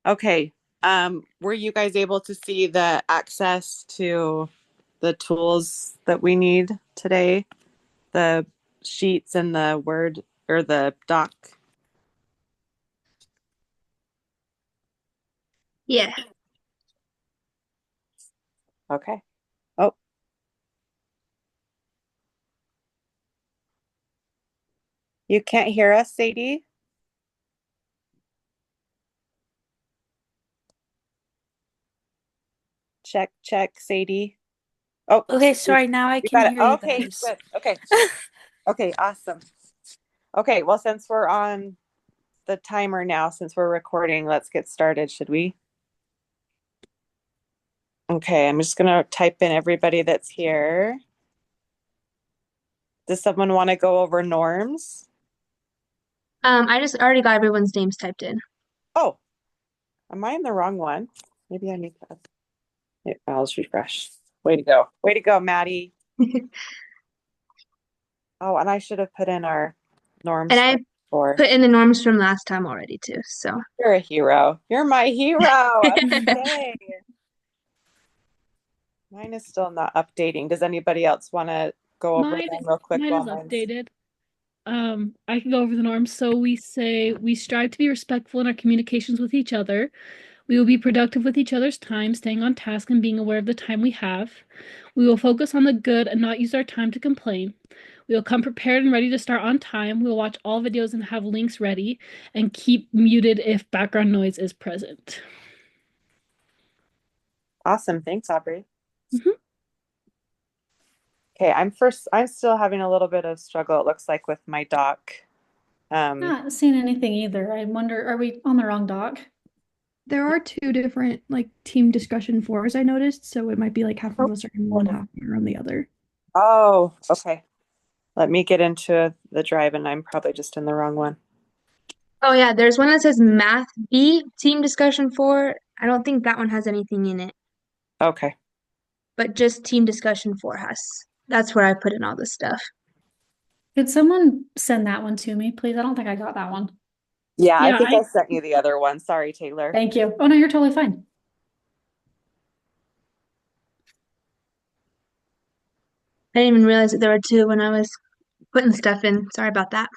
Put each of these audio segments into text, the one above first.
Okay. Were you guys able to see the access to the tools that we need today? The sheets and the Word or the doc? Yeah. Okay. Oh, you can't hear us, Sadie? Check, check, Sadie. Oh, Okay, we, sorry, now I we can got it. hear you Okay, guys. good. Okay. Okay, awesome. Okay, well, since we're on the timer now, since we're recording, let's get started, should we? Okay, I'm just gonna type in everybody that's here. Does someone want to go over norms? I just already got everyone's names typed in. Oh, am I in the wrong one? Maybe I need to. Yeah, I'll just refresh. Way to go. Way to go, Maddie. Oh, and I should have put in our And norms I from before. put in the norms from last time already too. So You're a hero. You're my hero. Okay. Mine is still not updating. Does anybody else want to go over Mine them real quick mine while is mine's updated. I can go over the norms. So we say we strive to be respectful in our communications with each other. We will be productive with each other's time, staying on task and being aware of the time we have. We will focus on the good and not use our time to complain. We will come prepared and ready to start on time. We will watch all videos and have links ready and keep muted if background noise is present. awesome. Thanks, Aubrey. Mhm. Okay, I'm still having a little bit of struggle, it looks like, with my doc. Um, Not seeing anything either. I wonder, are we on the wrong doc? There are two different like team discussion fours I noticed, so it might be like half of us are in one, half are on the other. oh, okay. Let me get into the drive and I'm probably just in the wrong one. oh yeah, there's one that says Math B team discussion four. I don't think that one has anything in it, Okay. but just team discussion four has. That's where I put in all this stuff. Could someone send that one to me, please? I don't think I got that one. Yeah, I Yeah, think I sent you the other one. Sorry, Taylor. Thank you. Oh no, you're totally fine. I didn't even realize that there were two when I was putting stuff in. Sorry about that.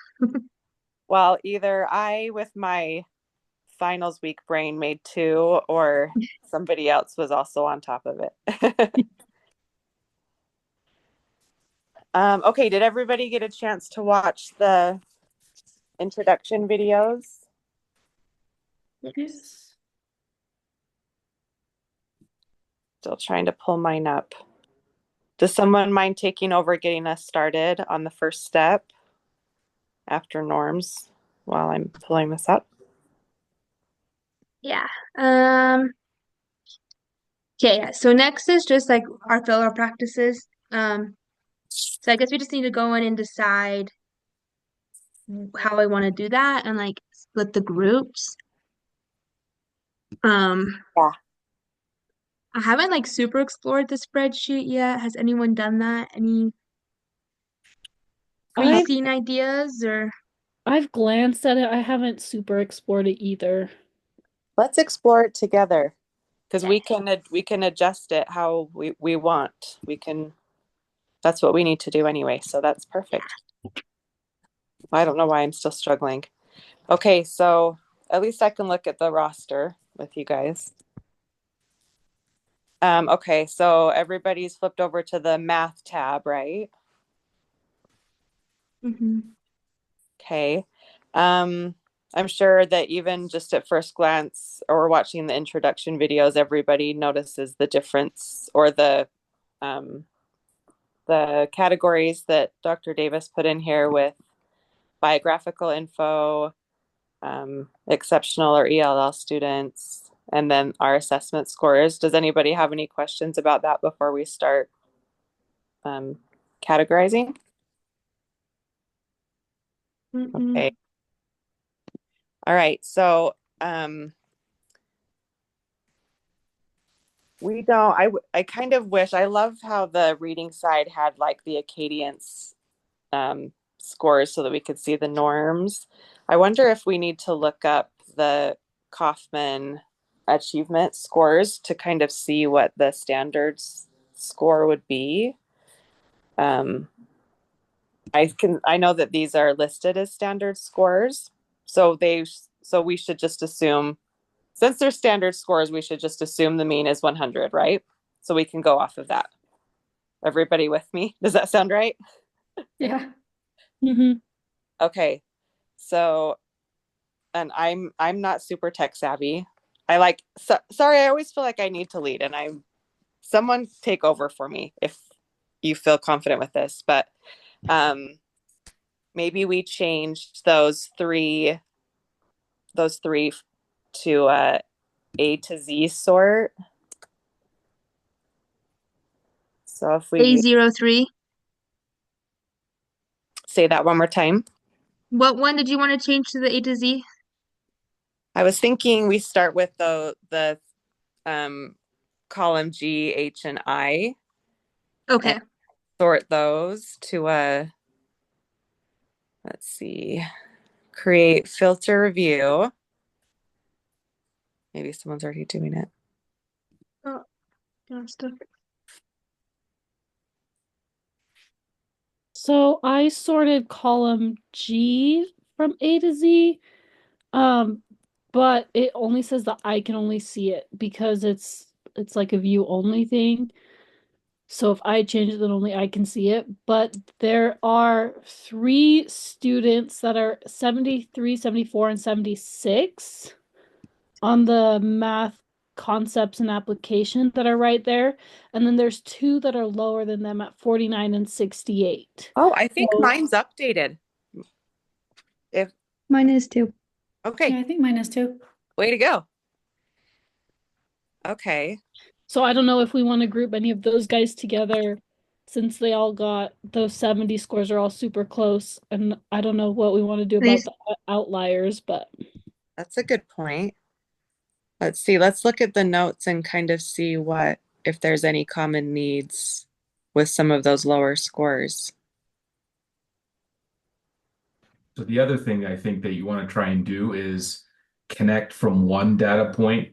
Well, either I, with my finals week brain, made two, or somebody else was also on top of it. Okay, did everybody get a chance to watch the introduction videos? Yes. Yes. Still trying to pull mine up. Does someone mind taking over getting us started on the first step after norms while I'm pulling this up? Yeah. Um, okay, yeah. So next is just like our filler practices. So I guess we just need to go in and decide how I want to do that and like split the groups. Um, Yeah. I haven't like super explored the spreadsheet yet. Has anyone done that? Any I've pre-seen ideas or I've glanced at it. I haven't super explored it either. Let's explore it together because okay. we can adjust it how we want. We can That's what we need to do anyway, so that's perfect. I don't know why I'm still struggling. Okay, so at least I can look at the roster with you guys. Okay, so everybody's flipped over to the math tab, right? Hmm. Okay. Um, I'm sure that even just at first glance or watching the introduction videos, everybody notices the difference or um, the categories that Dr. Davis put in here with biographical info, exceptional or ELL students, and then our assessment scores. Does anybody have any questions about that before we start um, categorizing? Mm-mm. Okay. All right. So um, we don't, I kind of wish, I love how the reading side had like the Acadience scores so that we could see the norms. I wonder if we need to look up the Kaufman achievement scores to kind of see what the standards score would be. I know that these are listed as standard scores, so we should just assume, since they're standard scores, we should just assume the mean is 100, right? So we can go off of that. Everybody with me? Does that sound right? Yeah. Mm-hmm. Okay. So, and I'm not super tech savvy. Sorry, I always feel like I need to lead, and someone take over for me if you feel confident with this, but um maybe we changed those three to A to Z sort. So if we A03. say that one more time. What one did you want to change to the A to Z? I was thinking we start with the column G, H, and I, and Okay. sort those to let's see, create filter review. Maybe someone's already doing it. Oh, yeah, stuff. So I sorted column G from A to Z, um, but it only says that I can only see it because it's like a view only thing. So if I change it, then only I can see it. But there are three students that are 73, 74, and 76 on the math concepts and application that are right there. And then there's two that are lower than them at 49 and 68. Oh, I think So mine's updated. If Mine is too. Yeah, Okay, I think mine is too. way to go. Okay. So I don't know if we want to group any of those guys together since they all got those 70 scores are all super close. And I don't know what we want to do about These the outliers, but That's a good point. Let's see. Let's look at the notes and kind of see if there's any common needs with some of those lower scores. So the other thing I think that you want to try and do is connect from one data point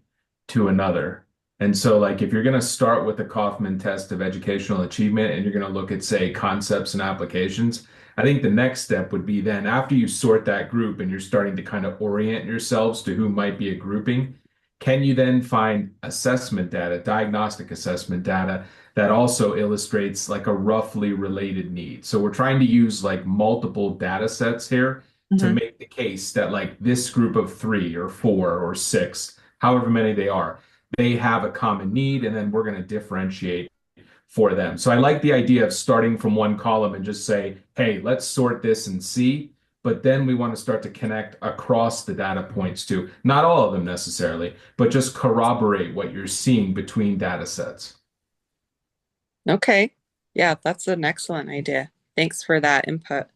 to another. And so like if you're going to start with the Kaufman test of educational achievement and you're going to look at, say, concepts and applications, I think the next step would be then after you sort that group and you're starting to kind of orient yourselves to who might be a grouping, can you then find assessment data, diagnostic assessment data that also illustrates like a roughly related need? So we're trying to use like multiple data sets here to Mhm. make the case that like this group of three or four or six, however many they are, they have a common need, and then we're going to differentiate for them. So I like the idea of starting from one column and just say, hey, let's sort this and see. But then we want to start to connect across the data points too. Not all of them necessarily, but just corroborate what you're seeing between data sets. Okay. Yeah, that's an excellent idea. Thanks for that input.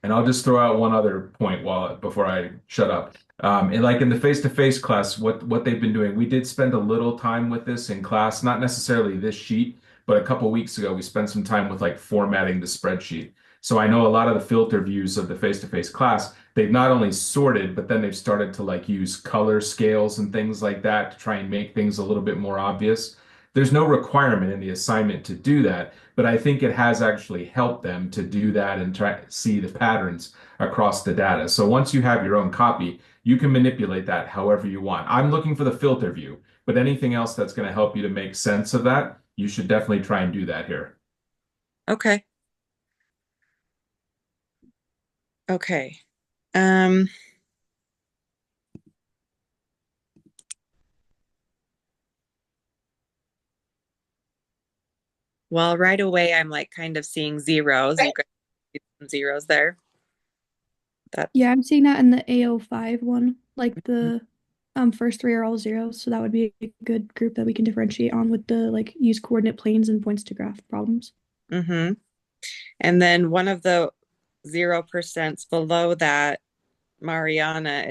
And I'll just throw out one other point before I shut up. And like in the face-to-face class, what they've been doing, we did spend a little time with this in class, not necessarily this sheet, but a couple weeks ago we spent some time with like formatting the spreadsheet. So I know a lot of the filter views of the face-to-face class, they've not only sorted, but then they've started to like use color scales and things like that to try and make things a little bit more obvious. There's no requirement in the assignment to do that, but I think it has actually helped them to do that and try to see the patterns across the data. So once you have your own copy, you can manipulate that however you want. I'm looking for the filter view, but anything else that's going to help you to make sense of that, you should definitely try and do that here. Okay. Okay. Um, well, right away I'm like kind of seeing zeros. You guys see some zeros there. That Yeah, I'm seeing that in the AO5 one. Like the first three are all zeros, so that would be a good group that we can differentiate on with the like use coordinate planes and points to graph problems. mm-hmm. And then one of the 0% below that, Mariana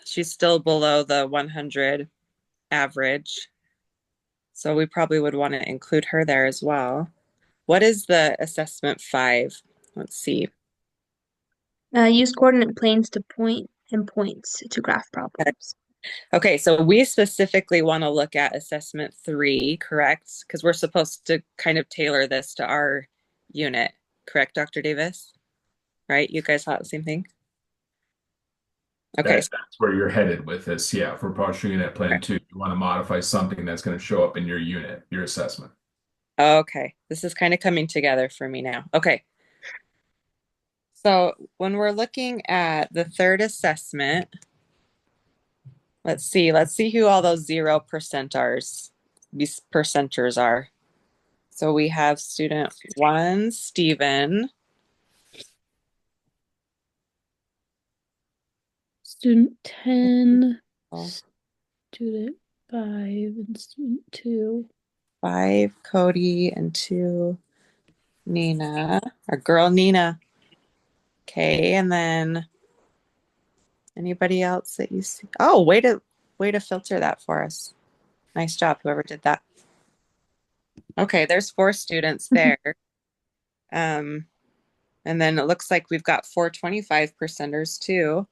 she's still below the 100 average. So we probably would want to include her there as well. What is the assessment 5? Let's see. use coordinate planes to point and points to graph problems. Okay, so we specifically want to look at assessment 3, correct? Because we're supposed to kind of tailor this to our unit, correct, Dr. Davis? Right? You guys thought the same thing? Okay. That's where you're headed with this. Yeah, for partial unit plan 2, you want to modify something that's going to show up in your unit, your assessment. Okay. This is kind of coming together for me now. Okay. So when we're looking at the third assessment, let's see who all those 0%ers, these percenters are. So we have student 1, Stephen. Student 10, Oh, student 5, and student 2. 5, Cody, and 2, Nina. Our girl Nina. Okay, and then anybody else that you see? Oh, way to filter that for us. Nice job, whoever did that. Okay, there's 4 students there. Um, and then it looks like we've got 4 25%ers too.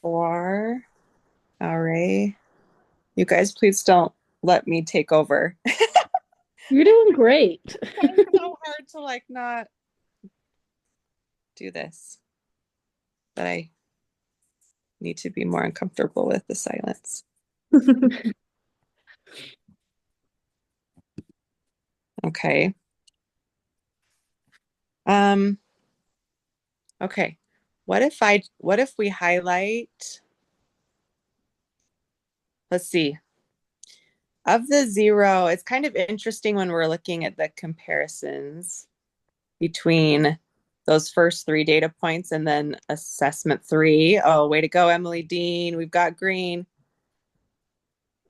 4. All right. You guys, please don't let me take over. You're doing great. It's so hard to like not do this, but I need to be more uncomfortable with the silence. Okay. Um, okay. What if we highlight, let's see, of the 0, it's kind of interesting when we're looking at the comparisons between those first 3 data points and then assessment 3. Oh, way to go, Emily Dean. We've got green.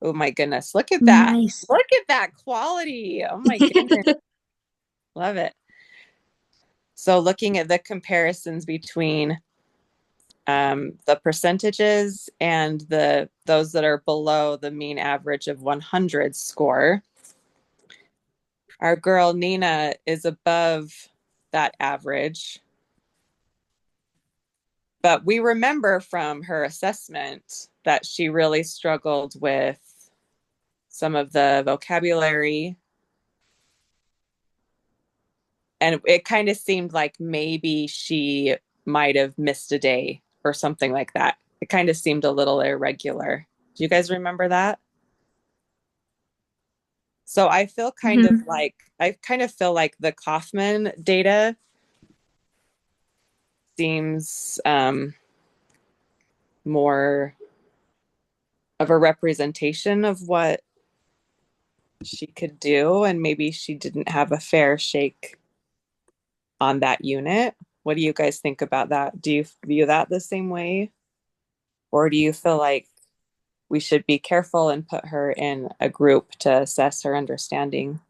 Oh my goodness. Look at that. Nice. Look at that quality. Oh my goodness. Love it. So looking at the comparisons between the percentages and those that are below the mean average of 100 score, our girl Nina is above that average. But we remember from her assessment that she really struggled with some of the vocabulary. And it kind of seemed like maybe she might have missed a day or something like that. It kind of seemed a little irregular. Do you guys remember that? So I feel kind of Mhm. like I kind of feel like the Kaufman data seems more of a representation of what she could do, and maybe she didn't have a fair shake on that unit. What do you guys think about that? Do you view that the same way? Or do you feel like we should be careful and put her in a group to assess her understanding?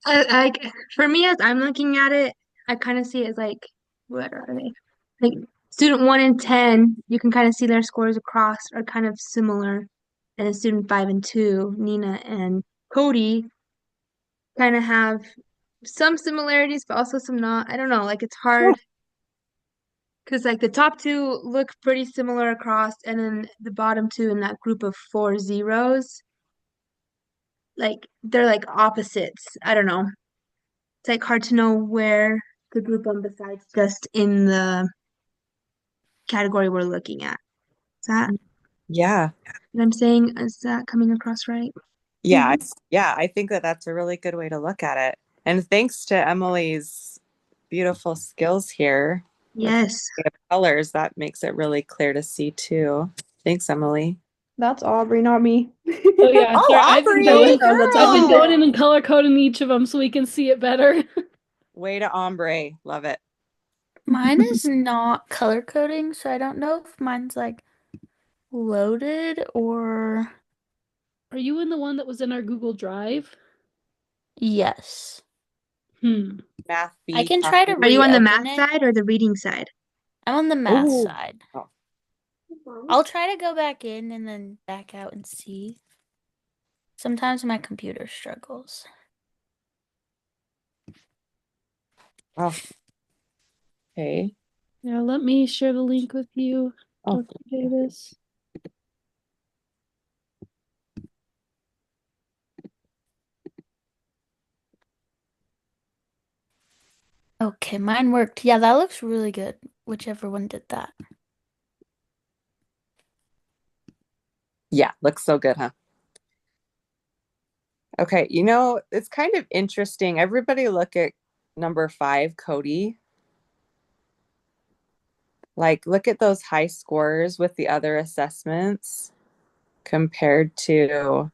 Like for me, as I'm looking at it, I kind of see it as like, what are they? Like student 1 and 10, you can kind of see their scores across are kind of similar. And then student 5 and 2, Nina and Cody, kind of have some similarities, but also some not. I don't know. Like it's hard because like the top 2 look pretty similar across, and then the bottom 2 in that group of 4 zeros, like they're like opposites. I don't know. It's like hard to know where to group them besides just in the category we're looking at. Is that Yeah. what I'm saying? Is that coming across right? Yeah, yeah, I think that that's a really good way to look at it. And thanks to Emily's beautiful skills here with Yes. colors, that makes it really clear to see too. Thanks, Emily. That's Aubrey, not me. Oh yeah, Oh, sorry. Aubrey, I've been girl! going in and color coding each of them so we can see it better. Way to ombre. Love it. Mine is not color coding, so I don't know if mine's like loaded or Are you in the one that was in our Google Drive? yes. Math I B can try to Are you on the reopen math it. side or the reading side? I'm on the math Oh. side. Oh. I'll try to go back in and then back out and see. Sometimes my computer struggles. Oh. Okay. Yeah, let me share the link with you, Oh, Dr. Davis. Okay, mine worked. Yeah, that looks really good. Whichever one did that. yeah, looks so good, huh? Okay, it's kind of interesting. Everybody look at number 5, Cody. Like, look at those high scores with the other assessments compared to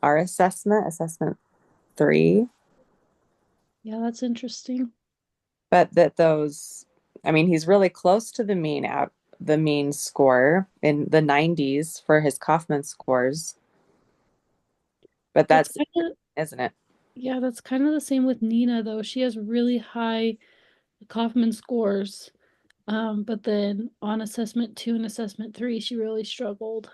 our assessment 3. Yeah, that's interesting. But I mean, he's really close to the mean score in the 90s for his Kaufman scores. But That's that's, kind of isn't it? Yeah, that's kind of the same with Nina though. She has really high Kaufman scores. But then on assessment 2 and assessment 3, she really struggled.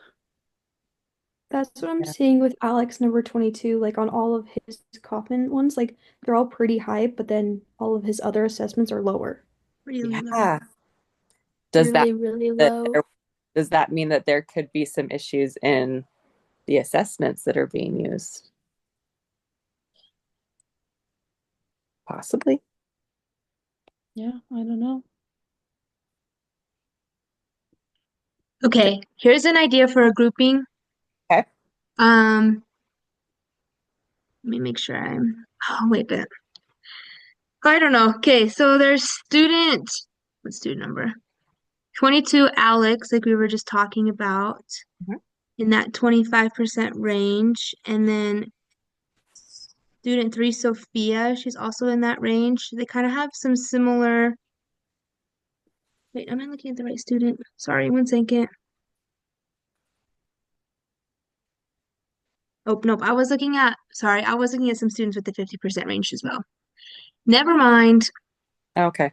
That's what I'm Yeah. seeing with Alex number 22, like on all of his Kaufman ones, like they're all pretty high, but then all of his other assessments are lower. Really low. Yeah. Does that Really, really that low. there, does that mean that there could be some issues in the assessments that are being used? Possibly. Yeah, I don't know. Okay, here's an idea for a grouping. Okay. Um, let me make sure oh, wait a minute. I don't know. Okay, so there's what's student number? 22 Alex, like we were just talking about, Mhm. in that 25% range. And then student 3, Sophia, she's also in that range. They kind of have some similar. Wait, am I looking at the right student? Sorry, one second. Oh, nope. Sorry, I was looking at some students with the 50% range as well. Never mind. Okay.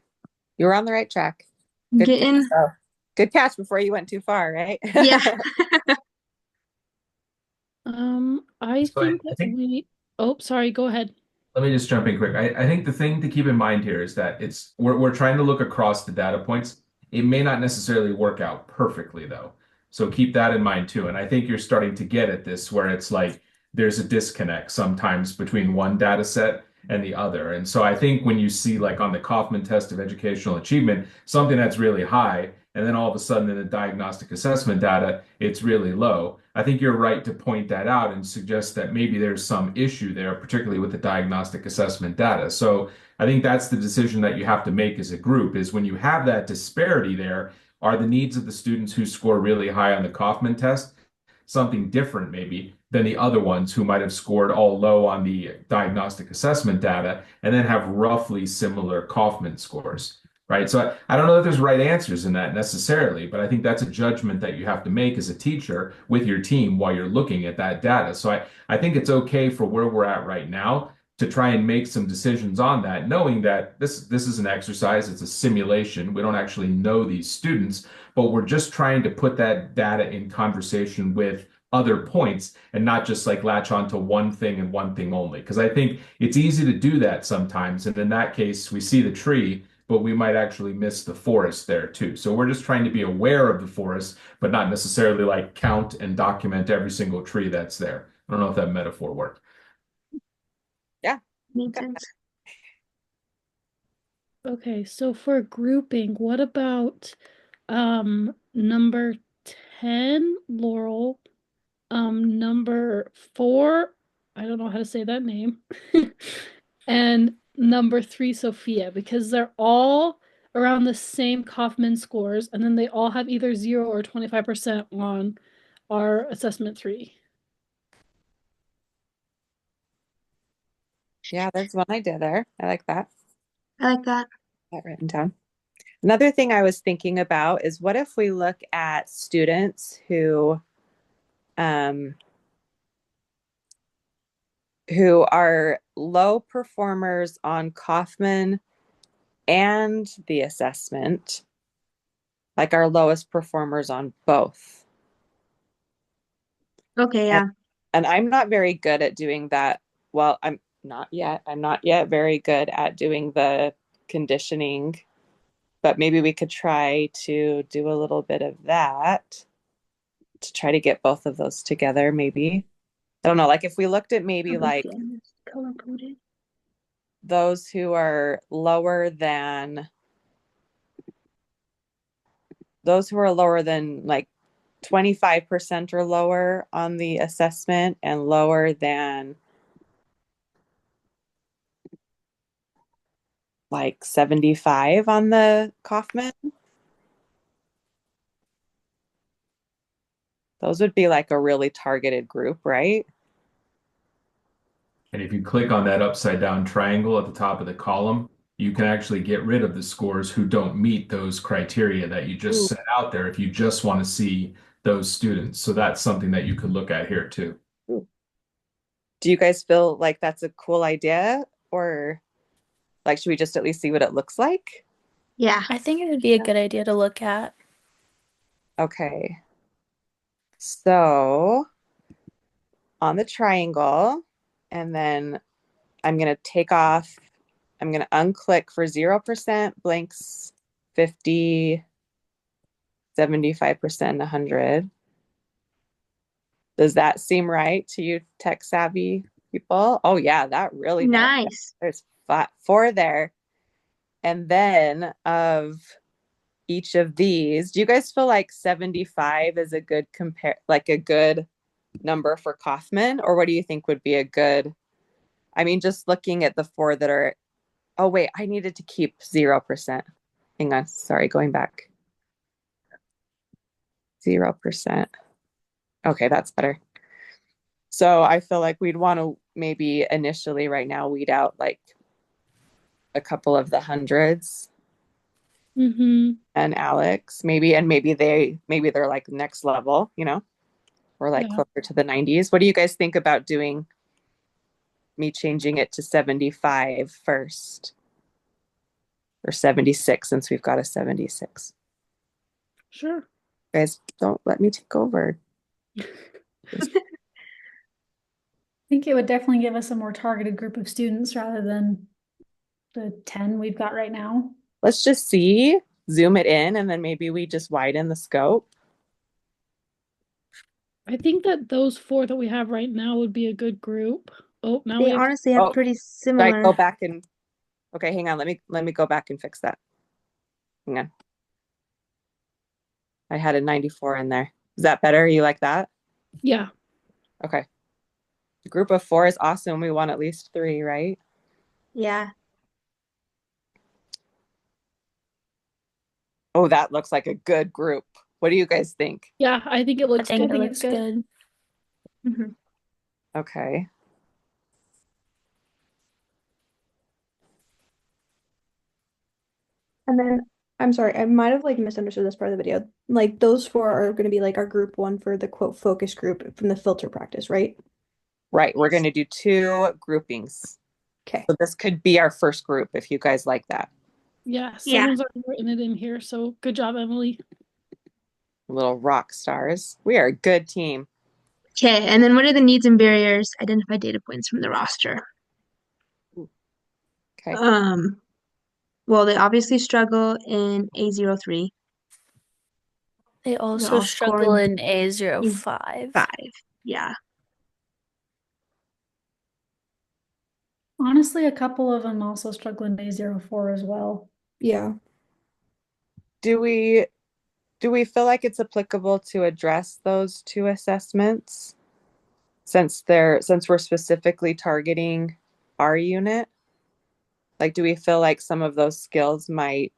You were on the right track. Good catch. Getting, Oh, good catch before you went too far, right? yeah. I So I, think I that think oh, sorry, go ahead. let me just jump in quick. I think the thing to keep in mind here is that we're trying to look across the data points. It may not necessarily work out perfectly though. So keep that in mind too. And I think you're starting to get at this where it's like there's a disconnect sometimes between one data set and the other. And so I think when you see like on the Kaufman test of educational achievement, something that's really high, and then all of a sudden in the diagnostic assessment data, it's really low. I think you're right to point that out and suggest that maybe there's some issue there, particularly with the diagnostic assessment data. So I think that's the decision that you have to make as a group is when you have that disparity there, are the needs of the students who score really high on the Kaufman test something different maybe than the other ones who might have scored all low on the diagnostic assessment data and then have roughly similar Kaufman scores, right? So I don't know that there's right answers in that necessarily, but I think that's a judgment that you have to make as a teacher with your team while you're looking at that data. So I think it's okay for where we're at right now to try and make some decisions on that, knowing that this is an exercise, it's a simulation. We don't actually know these students, but we're just trying to put that data in conversation with other points and not just like latch on to one thing and one thing only. Because I think it's easy to do that sometimes. And in that case, we see the tree, but we might actually miss the forest there too. So we're just trying to be aware of the forest, but not necessarily like count and document every single tree that's there. I don't know if that metaphor worked. Yeah. Makes sense. Okay, so for grouping, what about number 10, Laurel? Number 4, I don't know how to say that name. And number 3, Sophia, because they're all around the same Kaufman scores, and then they all have either 0 or 25% on our assessment 3. Yeah, there's one idea there. I like that. I like that. That written down. Another thing I was thinking about is what if we look at students um, who are low performers on Kaufman and the assessment, like our lowest performers on both. Okay, And, yeah. and I'm not very good at doing that. Well, I'm not yet. I'm not yet very good at doing the conditioning but maybe we could try to do a little bit of that to try to get both of those together, maybe. I don't know, like if we looked at maybe like color coded. those who are lower than like 25% or lower on the assessment and lower than like 75 on the Kaufman. Those would be like a really targeted group, right? And if you click on that upside down triangle at the top of the column, you can actually get rid of the scores who don't meet those criteria that you just Ooh. set out there if you just want to see those students. So that's something that you could look at here too. Ooh. Do you guys feel like that's a cool idea? Or like, should we just at least see what it looks like? Yeah. I think it would be a good idea to look at. Okay. So on the triangle, and then I'm going to take off, I'm going to unclick for 0%, blanks 50, 75%, 100. Does that seem right to you tech savvy people? Oh yeah, that really does. Nice. There's four there. And then of each of these, do you guys feel like 75 is a good like a good number for Kaufman? Or what do you think would be a good, I mean, just looking at the four that are, oh wait, I needed to keep 0%. Hang on, sorry, going back. 0%. Okay, that's better. So I feel like we'd want to maybe initially right now weed out like a couple of the hundreds Mm-hmm. and Alex, maybe, and maybe they're like next level, you know, or like Yeah. closer to the 90s. What do you guys think about doing me changing it to 75 first? Or 76 since we've got a 76. Sure. Guys, don't let me take over. I think it would definitely give us a more targeted group of students rather than the 10 we've got right now. Let's just see, zoom it in, and then maybe we just widen the scope. I think that those four that we have right now would be a good group. Oh, now we They have honestly have pretty Should I go similar. back and okay, hang on, let me go back and fix that. Hang on. I had a 94 in there. Is that better? You like that? yeah. Okay. The group of four is awesome. We want at least three, right? Yeah. Oh, that looks like a good group. What do you guys think? Yeah, I think it I looks think good. it looks good. Mhm. Okay. And then I'm sorry, I might have like misunderstood this part of the video. Like those four are going to be like our group one for the quote focus group from the filter practice, right? Right. We're going to do two groupings. Okay. So this could be our first group if you guys like that. Yeah, Yeah. someone's already written it in here, so good job, Emily. Little rock stars. We are a good team. Okay, and then what are the needs and barriers? Identify data points from the roster. Okay. Well, they obviously struggle in A03. They They also all struggle scored in A05. 5. Yeah. Honestly, a couple of them also struggle in A04 as well. Yeah. Do we feel like it's applicable to address those two assessments since we're specifically targeting our unit? Like, do we feel like some of those skills might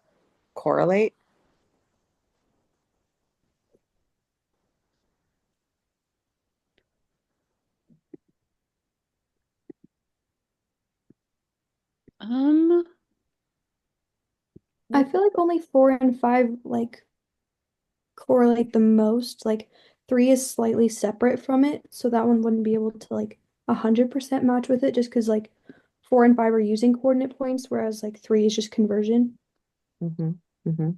correlate? Um, I feel like only 4 and 5 like correlate the most. Like 3 is slightly separate from it, so that one wouldn't be able to like 100% match with it just because like 4 and 5 are using coordinate points, whereas like 3 is just conversion. Mm-hmm. Mm-hmm.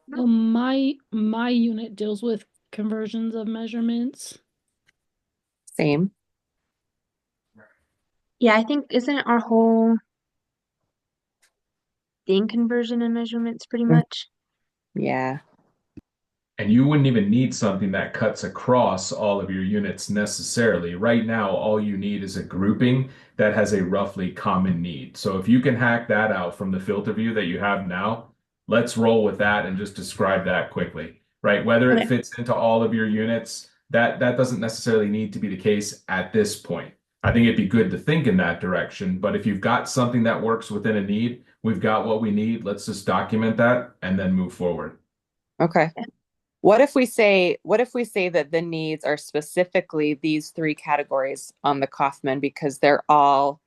well, my unit deals with conversions of measurements. Same. Yeah, I think isn't our whole thing conversion and measurements pretty Mm. much. Yeah. And you wouldn't even need something that cuts across all of your units necessarily. Right now, all you need is a grouping that has a roughly common need. So if you can hack that out from the filter view that you have now, let's roll with that and just describe that quickly, right? Whether it Okay. fits into all of your units, that doesn't necessarily need to be the case at this point. I think it'd be good to think in that direction, but if you've got something that works within a need, we've got what we need. Let's just document that and then move forward. Okay. What if we say that the needs are specifically these three categories on the Kaufman because they're all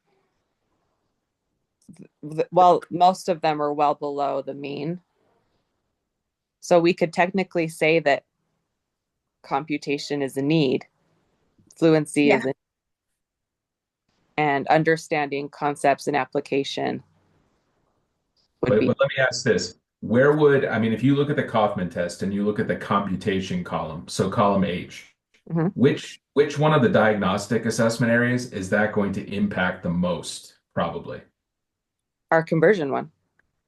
well, most of them are well below the mean. So we could technically say that computation is a need, fluency Yeah. is a, and understanding concepts and application would But, be. but let me ask this. I mean, if you look at the Kaufman test and you look at the computation column, so column H, Mhm. which one of the diagnostic assessment areas is that going to impact the most, probably? Our conversion one.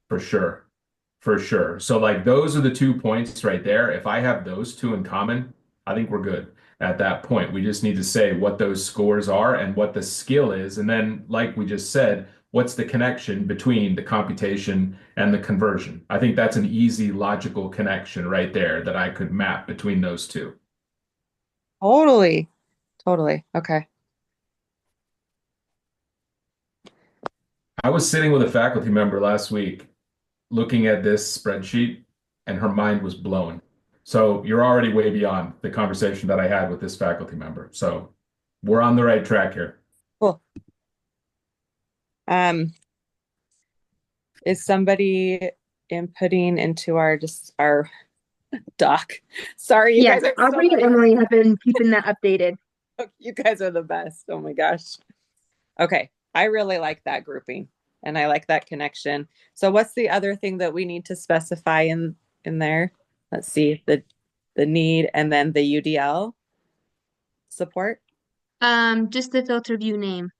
For sure. For sure. So like those are the 2 points right there. If I have those two in common, I think we're good at that point. We just need to say what those scores are and what the skill is. And then, like we just said, what's the connection between the computation and the conversion? I think that's an easy logical connection right there that I could map between those two. Totally. Totally. Okay. I was sitting with a faculty member last week looking at this spreadsheet and her mind was blown. So you're already way beyond the conversation that I had with this faculty member. So we're on the right track here. Cool. Is somebody inputting into our doc? Sorry, you Yes, guys are so Aubrey and nice. Emily have been keeping that updated. You guys are the best. Oh my gosh. Okay. I really like that grouping and I like that connection. So what's the other thing that we need to specify in there? Let's see, the need and then the UDL support. Just the filter view name.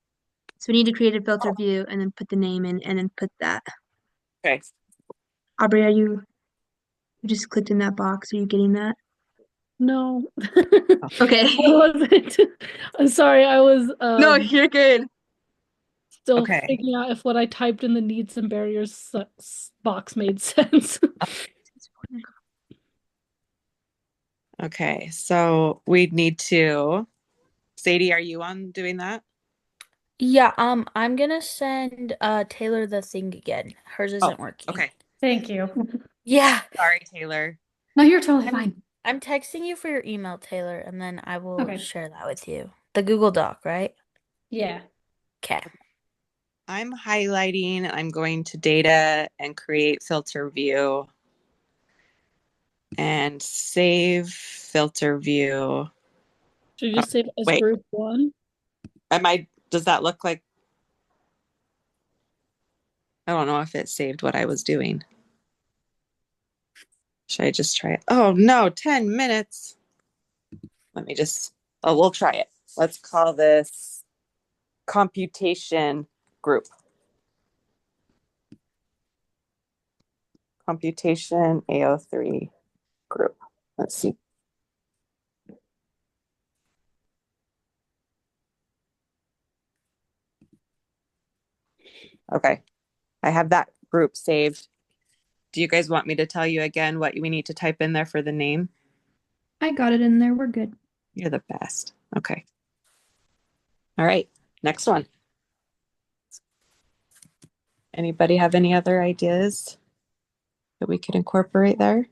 So we need to create a filter view and then put the name in and then put that. Okay. Aubrey, you just clicked in that box? Are you getting that? No. Okay. I wasn't. I'm sorry, I was No, you're good. still Okay. figuring out if what I typed in the needs and barriers box made sense. Okay. So we'd need to, Sadie, are you on doing that? Yeah, I'm gonna send Taylor the thing again. Hers Oh, isn't working. okay. Thank you. Yeah. Sorry, Taylor. No, you're totally fine. I'm texting you for your email, Taylor, and then I will Okay. share that with you. The Google Doc, right? Yeah. Okay. I'm highlighting, I'm going to data and create filter view and save filter view. Should you just save as Wait. group one? Does that look like, I don't know if it saved what I was doing. Should I just try it? Oh no, 10 minutes. We'll try it. Let's call this computation group. Computation AO3 group. Let's see. Okay, I have that group saved. Do you guys want me to tell you again what we need to type in there for the name? I got it in there. We're good. You're the best. Okay. All right, next one. Anybody have any other ideas that we could incorporate there?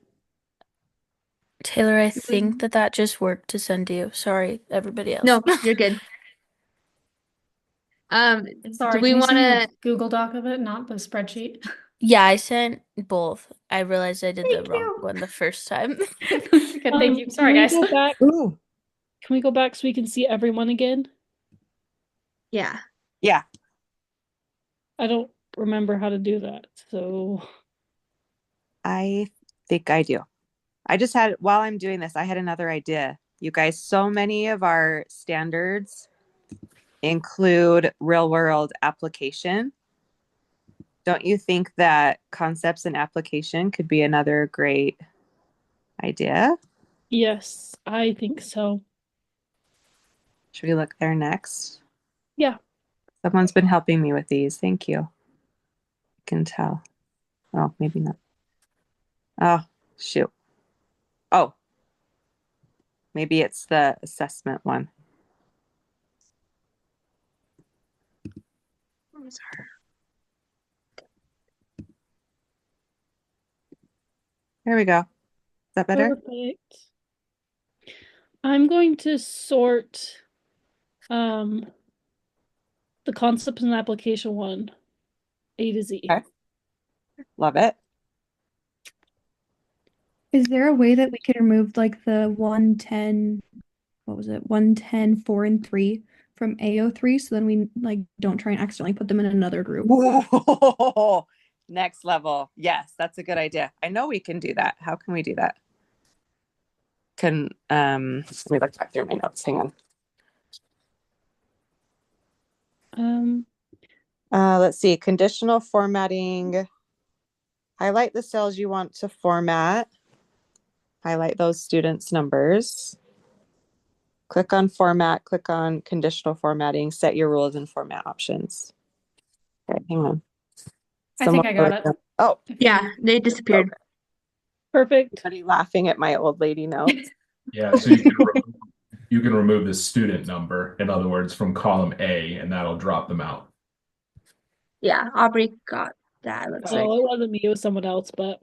Taylor, I think that just worked to send you. Sorry, everybody else. No, you're good. Sorry, Do we can you want send me to? a Google Doc of it, not the spreadsheet? Yeah, I sent both. I realized I did the Thank wrong you. one the first time. Good, thank you. Sorry, Can we guys. go back? Ooh. Can we go back so we can see everyone again? Yeah. Yeah. I don't remember how to do that. So I think I do. While I'm doing this, I had another idea. You guys, so many of our standards include real world application. Don't you think that concepts and application could be another great idea? Yes, I think so. Should we look there next? Yeah. Someone's been helping me with these. Thank you. I can tell. Oh, maybe not. Oh, shoot. Oh, maybe it's the assessment one. There we go. Is that better? Perfect. I'm going to sort the concepts and application one, A to Z. Okay. Love it. Is there a way that we could remove like the 110, what was it? 110, 4, and 3 from AO3 so then we like don't try and accidentally put them in another group? Whoa. Next level. Yes, that's a good idea. I know we can do that. How can we do that? Let me look back through my notes. Hang on. Let's see. Conditional formatting. Highlight the cells you want to format. Highlight those students' numbers. Click on format, click on conditional formatting, set your rules and format options. Okay, hang on. I think I got it. Oh, Yeah, they disappeared. Perfect. somebody laughing at my old lady notes. Yeah, so you can remove the student number, in other words, from column A, and that'll drop them out. Yeah, Aubrey got that, looks like. Oh, it wasn't me, it was someone else, but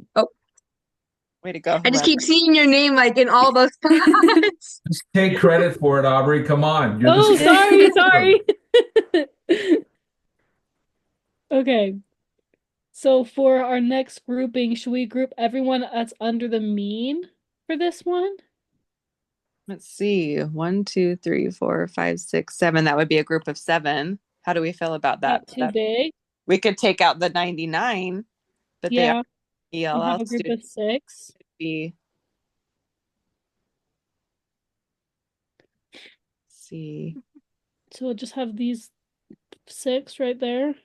Way to go. I just whoever. keep seeing your name like in all those spots. Just take credit for it, Aubrey. Come on. You're oh, the sorry. Okay. So for our next grouping, should we group everyone that's under the mean for this one? Let's see. 1, 2, 3, 4, 5, 6, 7. That would be a group of 7. How do we feel about that? Not too big. We could take out the 99, but they are Yeah. We'll have ELL a group of students. 6. Be see, So we'll just have these 6 right there.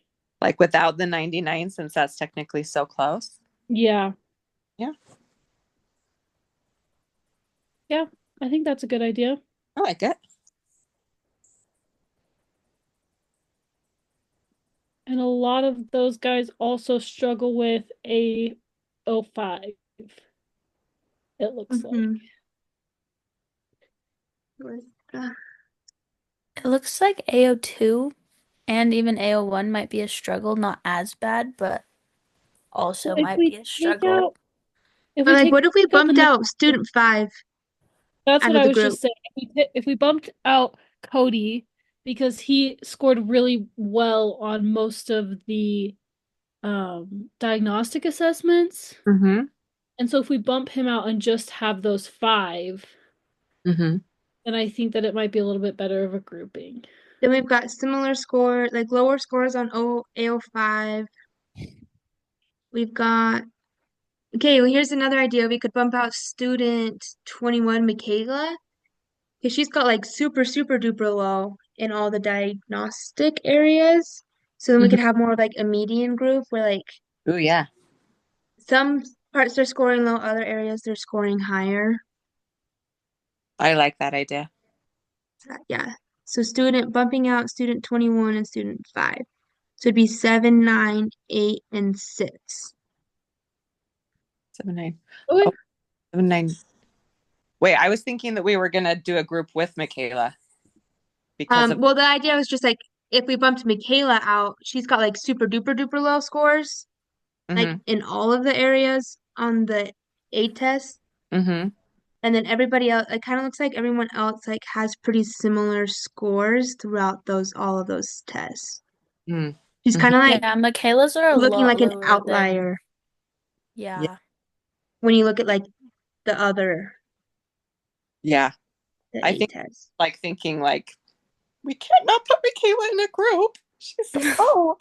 like without the 99, since that's technically so close. Yeah. Yeah. Yeah, I think that's a good idea. I like it. And a lot of those guys also struggle with A05, it looks like. Mhm. It looks like AO2 and even AO1 might be a struggle, not as bad, but also If might we be a take struggle. out, if Or we like, take what if we out the bumped out student 5 That's out what of I the was group? just saying. If we bumped out Cody because he scored really well on most of the diagnostic assessments. Mm-hmm. And so if we bump him out and just have those 5, Mm-hmm. then I think that it might be a little bit better of a grouping. Then we've got similar score, like lower scores on AO5. We've got, okay, well, here's another idea. We could bump out student 21, Michaela, because she's got like super, super duper low in all the diagnostic areas. So then we could have more of like a median group where like Oh yeah. some parts they're scoring low, other areas they're scoring higher. I like that idea. Yeah. So student bumping out student 21 and student 5. So it'd be 7, 9, 8, and 6. 7, 9. Okay. Oh, 7, 9. Wait, I was thinking that we were gonna do a group with Michaela because of Well, the idea was just like if we bumped Michaela out, she's got like super duper duper low scores, like mm-hmm, in all of the areas on the A test. mm-hmm, And then everybody else, it kind of looks like everyone else like has pretty similar scores throughout those all of those tests. mm-hmm. She's kind of like Yeah, Michaela's are a looking lot like an lower than, outlier Yeah. yeah. when you look at like the other Yeah. the I A think test. like thinking like we can't not put Michaela in a group. She's so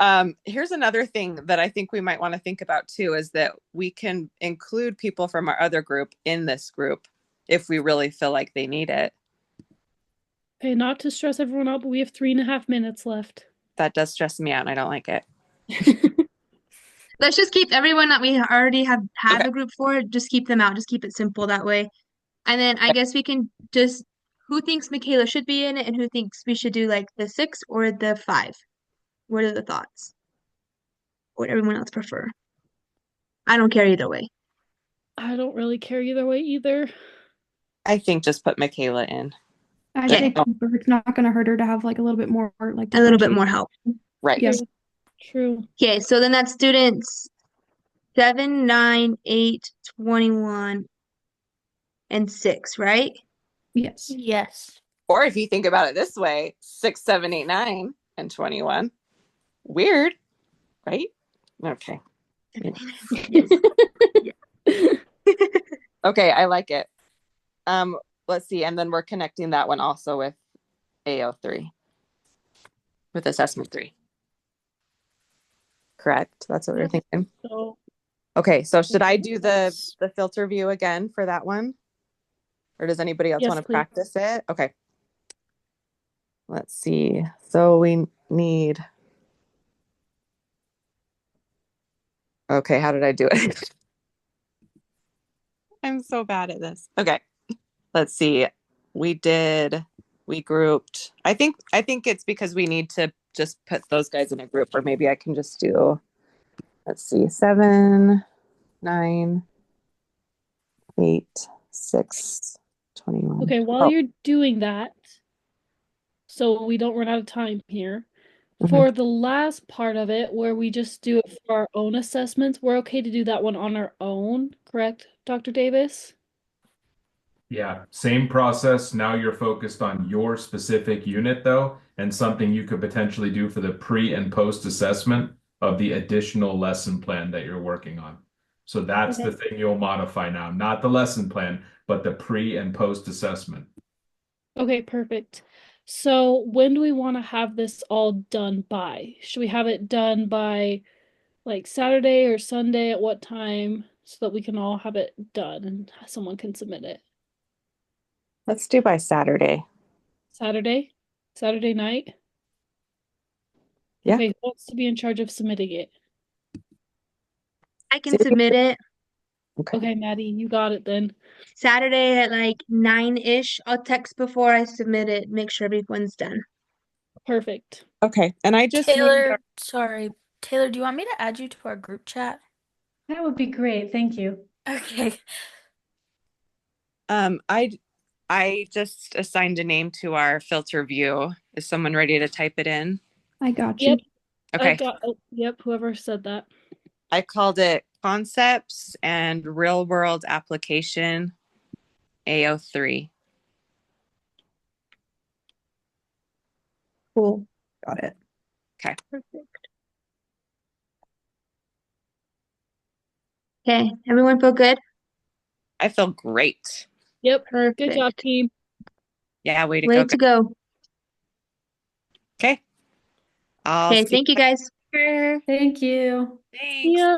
low. Here's another thing that I think we might want to think about too is that we can include people from our other group in this group if we really feel like they need it. Okay, not to stress everyone out, but we have 3.5 minutes left. that does stress me out and I don't like it. Let's just keep everyone that we already have Okay. a group for, just keep them out. Just keep it simple that way. And then I guess we can just, who thinks Michaela should be in it and who thinks we should do like the 6 or the 5? What are the thoughts? What everyone else prefer? I don't care either way. I don't really care either way either. I think just put Michaela in. I Yeah. say keep her. It's not going to hurt her to have like a little bit more like A little bit differentiation. more help. Right. Yeah. True. Okay, so then that's students 7, 9, 8, 21, and 6, right? Yes. Yes. Or if you think about it this way, 6, 7, 8, 9, and 21. Weird, right? Okay. Okay, I like it. Let's see, and then we're connecting that one also with AO3, with assessment 3. Correct. That's what we're thinking. So Okay, so should I do the filter view again for that one? Or does anybody else Yes, want to please. practice it? Okay. Let's see. So we need. Okay, how did I do it? I'm so bad at this. Okay. Let's see. We grouped. I think it's because we need to just put those guys in a group, or maybe I can just do, let's see, 7, 9, 8, 6, 21. okay, while Oh, you're doing that, so we don't run out of time here, mhm. for the last part of it where we just do it for our own assessments, we're okay to do that one on our own, correct, Dr. Davis? Yeah, same process. Now you're focused on your specific unit, though, and something you could potentially do for the pre and post assessment of the additional lesson plan that you're working on. So that's the thing you'll modify now, not the lesson plan, but the pre and post assessment. Okay, perfect. So when do we want to have this all done by? Should we have it done by like Saturday or Sunday at what time so that we can all have it done and someone can submit it? Let's do by Saturday. Saturday? Saturday night? Yeah. Okay, who wants to be in charge of submitting it? I can submit it Okay. Okay, Maddie, you got it then. Saturday at like 9-ish. I'll text before I submit it, make sure everyone's done. Perfect. Okay. And I just need Taylor, sorry. Taylor, do you want me to add you to our group chat? That would be great. Thank you. Okay. I just assigned a name to our filter view. Is someone ready to type it in? I got you. Yep, Okay. yep, whoever said that. I called it Concepts and Real World Application AO3. Cool. Got it. Okay. Perfect. Okay, everyone feel good? I feel great. Yep, Perfect. good job, team. Yeah, way to Way go. to go. Okay. I'll Okay, see thank you guys. Thank you. Thanks. Yeah.